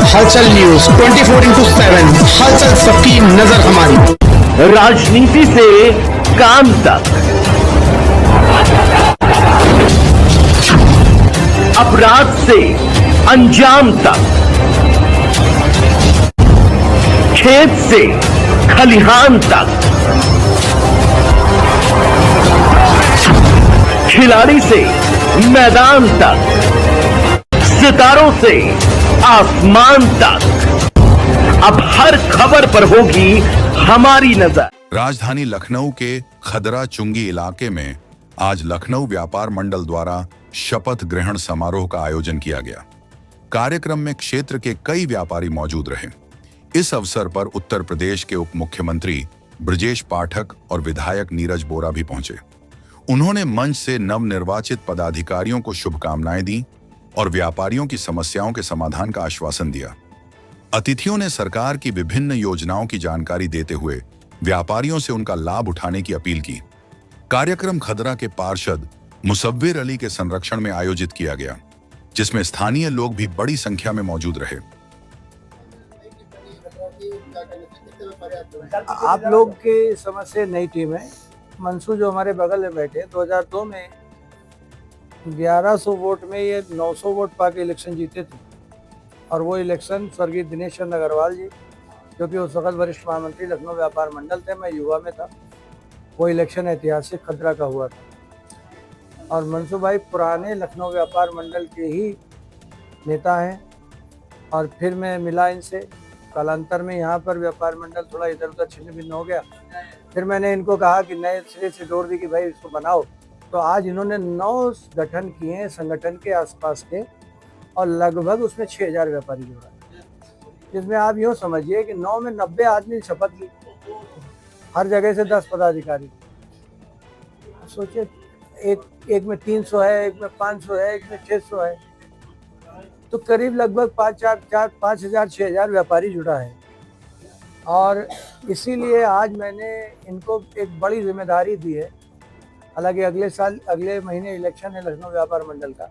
हलचल न्यूज 24/7, हलचल सबकी नजर हमारी। राजनीति से काम तक, अपराध से अंजाम तक, खेत से खलिहान तक, खिलाड़ी से मैदान तक, सितारों से आसमान तक, अब हर खबर पर होगी हमारी नजर। राजधानी लखनऊ के खदरा चुंगी इलाके में आज लखनऊ व्यापार मंडल द्वारा शपथ ग्रहण समारोह का आयोजन किया गया। कार्यक्रम में क्षेत्र के कई व्यापारी मौजूद रहे। इस अवसर पर उत्तर प्रदेश के उप मुख्यमंत्री ब्रजेश पाठक और विधायक नीरज बोरा भी पहुंचे। उन्होंने मंच से नवनिर्वाचित पदाधिकारियों को शुभकामनाएं दी और व्यापारियों की समस्याओं के समाधान का आश्वासन दिया। अतिथियों ने सरकार की विभिन्न योजनाओं की जानकारी देते हुए व्यापारियों से उनका लाभ उठाने की अपील की। कार्यक्रम खदरा के पार्षद मुसव्विर अली के संरक्षण में आयोजित किया गया, जिसमें स्थानीय लोग भी बड़ी संख्या में मौजूद रहे। आप लोग की समझ से नई टीम है। मंसूर जो हमारे बगल में बैठे 2002 में 1100 वोट में ये 900 वोट पाके इलेक्शन जीते थे, और वो इलेक्शन स्वर्गीय दिनेश चंद्र अग्रवाल जी, जो कि उस वक्त वरिष्ठ महामंत्री लखनऊ व्यापार मंडल थे, मैं युवा में था, वो इलेक्शन ऐतिहासिक खदरा का हुआ था। और मंसूर भाई पुराने लखनऊ व्यापार मंडल के ही नेता हैं, और फिर मैं मिला इनसे। कालांतर में यहाँ पर व्यापार मंडल थोड़ा इधर उधर छिन्न भिन्न हो गया। फिर मैंने इनको कहा कि नए सिरे से जोड़ दी कि भाई इसको बनाओ। तो आज इन्होंने 9 गठन किए हैं संगठन के आसपास के, और लगभग उसमें 6000 व्यापारी जोड़ा, जिसमें आप यूँ समझिए कि 9 में 90 आदमी शपथ ली, हर जगह से 10 पदाधिकारी। सोचिए, एक में 300 है, एक में 500 है, एक में 600 है, तो करीब लगभग 5,000-6,000 व्यापारी जुड़ा है। और इसीलिए आज मैंने इनको एक बड़ी जिम्मेदारी दी है। हालांकि अगले महीने इलेक्शन है लखनऊ व्यापार मंडल का,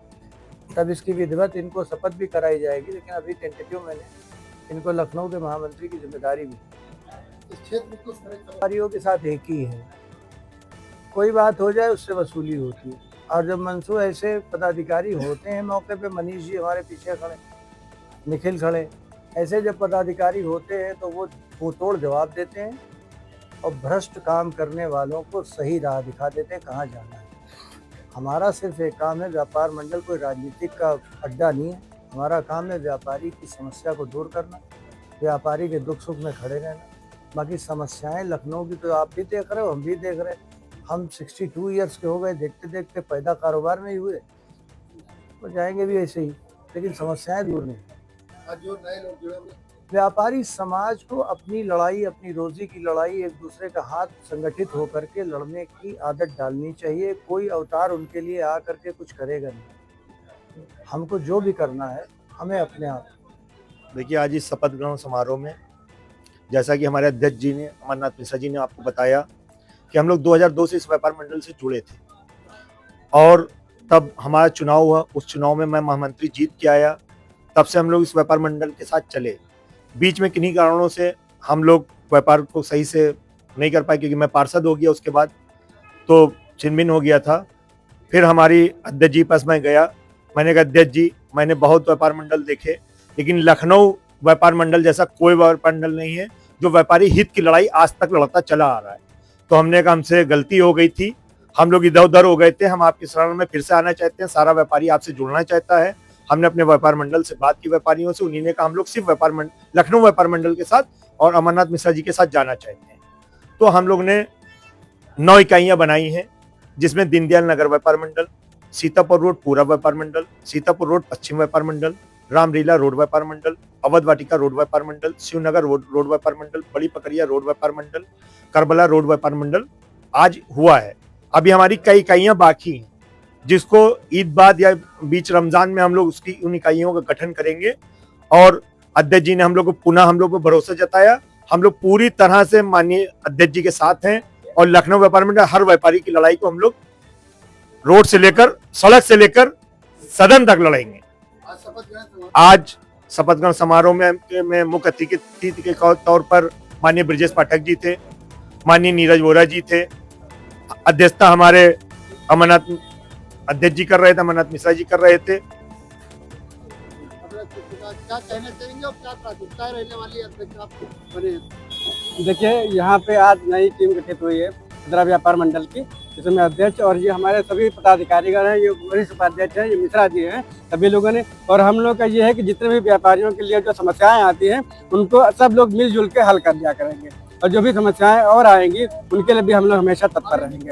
तब इसकी विधिवत इनको शपथ भी कराई जाएगी, लेकिन अभी टेंटेटिव मैंने इनको लखनऊ के महामंत्री की जिम्मेदारी भी। इस क्षेत्र को व्यापारियों के साथ एक ही है, कोई बात हो जाए उससे वसूली होती है। और जब मंसूर ऐसे पदाधिकारी होते हैं मौके पे, मनीष जी हमारे पीछे खड़े, निखिल खड़े, ऐसे जब पदाधिकारी होते हैं तो वो तोड़ जवाब देते हैं और भ्रष्ट काम करने वालों को सही राह दिखा देते हैं कहाँ जाना है। हमारा सिर्फ एक काम है, व्यापार मंडल कोई राजनीतिक का अड्डा नहीं है। हमारा काम है व्यापारी की समस्या को दूर करना, व्यापारी के दुख सुख में खड़े रहना। बाकी समस्याएं लखनऊ की तो आप भी देख रहे हो, हम भी देख रहे हैं। हम 62 ईयर्स के हो गए, देखते देखते पैदा कारोबार में ही हुए, तो जाएंगे भी ऐसे ही, लेकिन समस्याएं दूर नहीं। जो नए लोग जुड़े, व्यापारी समाज को अपनी लड़ाई, अपनी रोजी की लड़ाई एक दूसरे का हाथ संगठित होकर के लड़ने की आदत डालनी चाहिए। कोई अवतार उनके लिए आ करके कुछ करेगा नहीं। हमको जो भी करना है हमें अपने आप। देखिए, आज इस शपथ ग्रहण समारोह में जैसा कि हमारे अध्यक्ष जी ने, अमरनाथ मिश्रा जी ने आपको बताया कि हम लोग 2002 से इस व्यापार मंडल से जुड़े थे, और तब हमारा चुनाव हुआ। उस चुनाव में मैं महामंत्री जीत के आया, तब से हम लोग इस व्यापार मंडल के साथ चले। बीच में किन्हीं कारणों से हम लोग व्यापार को सही से नहीं कर पाए, क्योंकि मैं पार्षद हो गया, उसके बाद तो छिन-भिन हो गया था। फिर हमारी अध्यक्ष जी पास मैं गया, मैंने कहा अध्यक्ष जी, मैंने बहुत व्यापार मंडल देखे, लेकिन लखनऊ व्यापार मंडल जैसा कोई व्यापार मंडल नहीं है जो व्यापारी हित की लड़ाई आज तक लड़ता चला आ रहा है। तो हमने कहा हमसे गलती हो गई थी, हम लोग इधर उधर हो गए थे, हम आपकी शरण में फिर से आना चाहते हैं, सारा व्यापारी आपसे जुड़ना चाहता है। हमने अपने व्यापार मंडल से बात की व्यापारियों से, उन्हीं ने कहा हम लोग सिर्फ लखनऊ व्यापार मंडल के साथ और अमरनाथ मिश्रा जी के साथ जाना चाहते हैं। तो हम लोग ने 9 इकाइयां बनाई हैं, जिसमें दीनदयाल नगर व्यापार मंडल, सीतापुर रोड पूरा व्यापार मंडल, सीतापुर रोड पश्चिम व्यापार मंडल, रामलीला रोड व्यापार मंडल, अवध वाटिका रोड व्यापार मंडल, शिवनगर रोड व्यापार मंडल, बड़ी पकड़िया रोड व्यापार मंडल, करबला रोड व्यापार मंडल आज हुआ है। अभी हमारी कई इकाइयां बाकी हैं, जिसको ईद बाद या बीच रमजान में हम लोग उसकी उन इकाइयों का गठन करेंगे। और अध्यक्ष जी ने हम लोग को पुनः हम लोग को भरोसा जताया। हम लोग पूरी तरह से माननीय अध्यक्ष जी के साथ हैं, और लखनऊ व्यापार मंडल हर व्यापारी की लड़ाई को हम लोग रोड से लेकर, सड़क से लेकर सदन तक लड़ेंगे। आज शपथ ग्रहण समारोह में मुख्य अतिथि के तौर पर माननीय ब्रजेश पाठक जी थे, माननीय नीरज वोरा जी थे। अध्यक्षता हमारे अमरनाथ अध्यक्ष जी कर रहे थे, अमरनाथ मिश्रा जी कर रहे थे। क्या कहना चाहेंगे और क्या प्राथमिकताएं रहने वाली है अध्यक्ष आप बने? देखिए, यहाँ पे आज नई टीम गठित हुई है खुदरा व्यापार मंडल की, जिसमें अध्यक्ष और ये हमारे सभी पदाधिकारीगण हैं, ये वरिष्ठ उपाध्यक्ष हैं, ये मिश्रा जी हैं, सभी लोगों ने। और हम लोग का ये है कि जितने भी व्यापारियों के लिए जो समस्याएं आती हैं उनको सब लोग मिलजुल के हल कर दिया करेंगे, और जो भी समस्याएं और आएंगी उनके लिए भी हम लोग हमेशा तत्पर रहेंगे।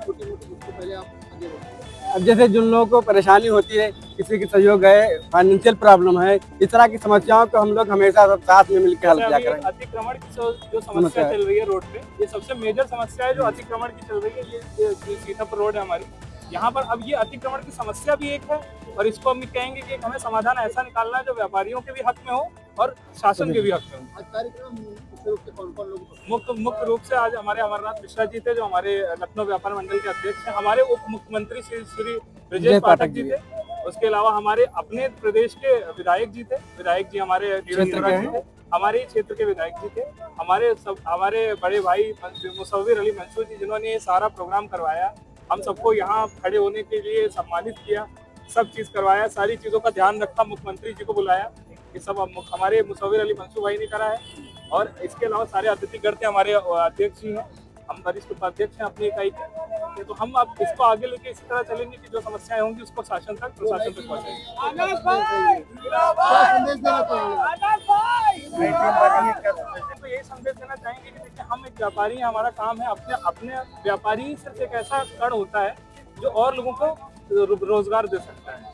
छोटी मोटी जिसको पहले आप आगे बढ़ें। अब जैसे जिन लोगों को परेशानी होती है, किसी की सहयोग है, फाइनेंशियल प्रॉब्लम है, इस तरह की समस्याओं को हम लोग हमेशा सब साथ में मिलकर हल किया करेंगे। अतिक्रमण की जो समस्या चल रही है रोड पे, ये सबसे मेजर समस्या है जो अतिक्रमण की चल रही है। ये सीतापुर रोड है हमारी, यहाँ पर अब ये अतिक्रमण की समस्या भी एक है, और इसको हम कहेंगे कि हमें समाधान ऐसा निकालना है जो व्यापारियों के भी हक में हो और शासन के भी हक में हो। आज कार्यक्रम मुख्य रूप से कौन-कौन लोग? मुख्य रूप से आज हमारे अमरनाथ मिश्रा जी थे, जो हमारे लखनऊ व्यापार मंडल के अध्यक्ष हैं। हमारे उप मुख्यमंत्री श्री ब्रजेश पाठक जी थे। उसके अलावा हमारे अपने प्रदेश के विधायक जी थे, विधायक जी हमारे नीरज वोरा जी थे, हमारे क्षेत्र के विधायक जी थे, हमारे बड़े भाई मुसव्विर अली मंसूर जी, जिन्होंने ये सारा प्रोग्राम करवाया, हम सबको यहाँ खड़े होने के लिए सम्मानित किया, सब चीज करवाया, सारी चीजों का ध्यान रखा, मुख्यमंत्री जी को बुलाया, ये सब हमारे मुसव्विर अली मंसूर भाई ने करा है। और इसके अलावा सारे अतिथिगण थे, हमारे अध्यक्ष जी हैं, हम वरिष्ठ उपाध्यक्ष हैं अपनी इकाई के। तो हम अब इसको आगे लेके इसी तरह चलेंगे कि जो समस्याएं होंगी उसको शासन तक, प्रशासन तक पहुंचाएंगे। तो यही संदेश देना चाहेंगे कि देखिए, हम एक व्यापारी हैं, हमारा काम है अपने व्यापारी सिर्फ एक ऐसा कण होता है जो और लोगों को रोजगार दे सकता है।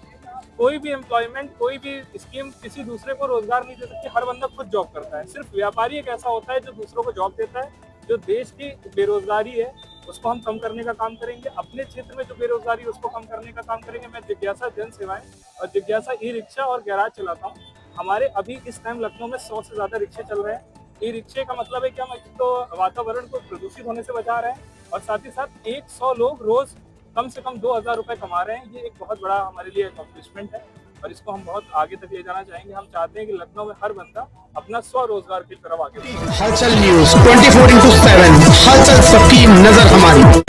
कोई भी एम्प्लॉयमेंट, कोई भी स्कीम किसी दूसरे को रोजगार नहीं दे सकती, हर बंदा खुद जॉब करता है। सिर्फ व्यापारी एक ऐसा होता है जो दूसरों को जॉब देता है। जो देश की बेरोजगारी है उसको हम कम करने का काम करेंगे, अपने क्षेत्र में जो बेरोजगारी है उसको कम करने का काम करेंगे। मैं जिज्ञासा जन सेवाएं और जिज्ञासा ई रिक्शा और गैराज चलाता हूँ। हमारे अभी इस टाइम लखनऊ में 100 से ज्यादा रिक्शे चल रहे हैं। ई रिक्शे का मतलब है कि हम एक तो वातावरण को प्रदूषित होने से बचा रहे हैं, और साथ ही साथ 100 लोग रोज कम से कम 2000 रुपए कमा रहे हैं। ये एक बहुत बड़ा हमारे लिए अकॉम्प्लिशमेंट है, और इसको हम बहुत आगे तक ले जाना चाहेंगे। हम चाहते हैं कि लखनऊ में हर बंदा अपना स्वरोजगार की तरफ आगे बढ़े। हलचल न्यूज 24x7, हलचल सबकी नजर हमारी।